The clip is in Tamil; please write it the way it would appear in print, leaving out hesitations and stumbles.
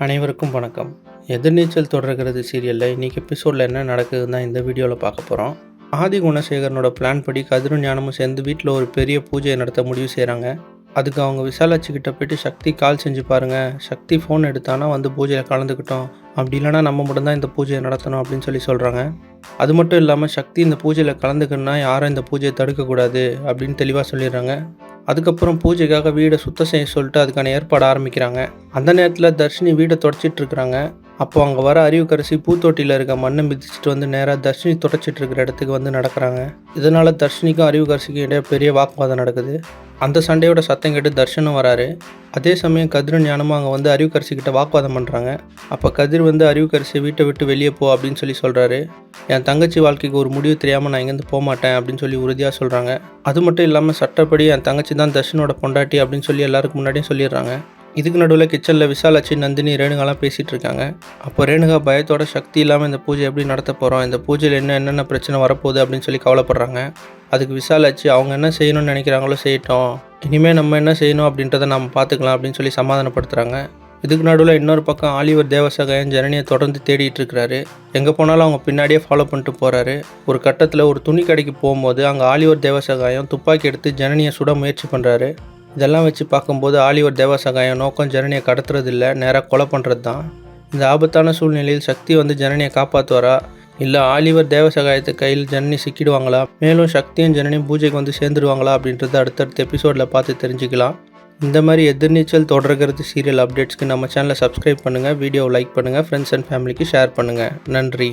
அனைவருக்கும் வணக்கம். எதிர்நீச்சல் தொடர்கிறது சீரியலில் இன்றைக்கி எபிசோடில் என்ன நடக்குதுன்னு தான் இந்த வீடியோவில் பார்க்க போகிறோம். ஆதி குணசேகரனோட பிளான் படி கதிரும் ஞானமும் சேர்ந்து வீட்டில் ஒரு பெரிய பூஜையை நடத்த முடிவு செய்கிறாங்க. அதுக்கு அவங்க விசாலாட்சிக்கிட்ட போய்ட்டு சக்தி கால் செஞ்சு பாருங்கள், சக்தி ஃபோன் எடுத்தானா வந்து பூஜையில் கலந்துக்கிட்டோம், அப்படி இல்லைனா நம்ம மட்டும்தான் இந்த பூஜையை நடத்தணும் அப்படின்னு சொல்கிறாங்க. அது மட்டும் இல்லாமல் சக்தி இந்த பூஜையில் கலந்துக்கணுன்னா யாரும் இந்த பூஜையை தடுக்கக்கூடாது அப்படின்னு தெளிவாக சொல்லிடுறாங்க. அதுக்கப்புறம் பூஜைக்காக வீடை சுத்தம் செய்ய சொல்லிட்டு அதுக்கான ஏற்பாடு ஆரம்பிக்கிறாங்க. அந்த நேரத்தில் தர்ஷினி வீடை தொடச்சிட்டு இருக்கிறாங்க. அப்போ அங்கே வர அறிவுக்கரசி பூத்தொட்டியில் இருக்க மண்ணை மிதிச்சுட்டு வந்து நேராக தர்ஷினி தொடச்சிட்டு இருக்கிற இடத்துக்கு வந்து நடக்கிறாங்க. இதனால் தர்ஷினிக்கும் அறிவுக்கரசிக்கும் இடையே பெரிய வாக்குவாதம் நடக்குது. அந்த சண்டையோட சத்தம் கேட்டு தர்ஷனும் வராரு. அதே சமயம் கதிரும் ஞானமும் அங்கே வந்து அறிவுக்கரசிக்கிட்ட வாக்குவாதம் பண்ணுறாங்க. அப்போ கதிர் வந்து அறிவுக்கரசியை வீட்டை விட்டு வெளியே போ அப்படின்னு சொல்கிறாரு. என் தங்கச்சி வாழ்க்கைக்கு ஒரு முடிவு தெரியாமல் நான் இங்கேருந்து போக மாட்டேன் அப்படின்னு உறுதியாக சொல்கிறாங்க. அது மட்டும் இல்லாமல் சட்டப்படி என் தங்கச்சி தான் தர்ஷனோட பொண்டாட்டி அப்படின்னு எல்லாருக்கும் முன்னாடியும் சொல்லிடுறாங்க. இதுக்கு நடுவில் கிச்சனில் விசாலாட்சி, நந்தினி, ரேணுகாலாம் பேசிகிட்டு இருக்காங்க. அப்போ ரேணுகா பயத்தோட சக்தி இல்லாமல் இந்த பூஜை எப்படி நடத்த போகிறோம், இந்த பூஜையில் என்னென்ன பிரச்சனை வரப்போகுது அப்படின்னு கவலைப்படுறாங்க. அதுக்கு விசாலாட்சி அவங்க என்ன செய்யணும்னு நினைக்கிறாங்களோ செய்யட்டும், இனிமேல் நம்ம என்ன செய்யணும் அப்படின்றத நம்ம பார்த்துக்கலாம் அப்படின்னு சமாதானப்படுத்துகிறாங்க. இதுக்கு நடுவில் இன்னொரு பக்கம் ஆலிவர் தேவசகாயம் ஜனனியை தொடர்ந்து தேடிட்டு இருக்கிறாரு. எங்கே போனாலும் அவங்க பின்னாடியே ஃபாலோ பண்ணிட்டு போகிறாரு. ஒரு கட்டத்தில் ஒரு துணி கடைக்கு போகும்போது அங்கே ஆலிவர் தேவசகாயம் துப்பாக்கி எடுத்து ஜனனியை சுட முயற்சி பண்ணுறாரு. இதெல்லாம் வச்சு பார்க்கும்போது ஆலிவர் தேவசகாயம் நோக்கம் ஜனனியை கடத்துறது இல்லை, நேராக கொலை பண்ணுறது தான். இந்த ஆபத்தான சூழ்நிலையில் சக்தி வந்து ஜனனியை காப்பாற்றுவாரா, இல்லை ஆலிவர் தேவசகாயத்து கையில் ஜனனி சிக்கிடுவாங்களா, மேலும் சக்தியும் ஜனனியும் பூஜைக்கு வந்து சேர்ந்துடுவாங்களா அப்படின்றத அடுத்தடுத்த எபிசோடில் பார்த்து தெரிஞ்சுக்கலாம். இந்த மாதிரி எதிர்நீச்சல் தொடர்கிறது சீரியல் அப்டேட்ஸ்க்கு நம்ம சேனலை சப்ஸ்கிரைப் பண்ணுங்கள், வீடியோவை லைக் பண்ணுங்கள், ஃப்ரெண்ட்ஸ் அண்ட் ஃபேமிலிக்கு ஷேர் பண்ணுங்கள். நன்றி.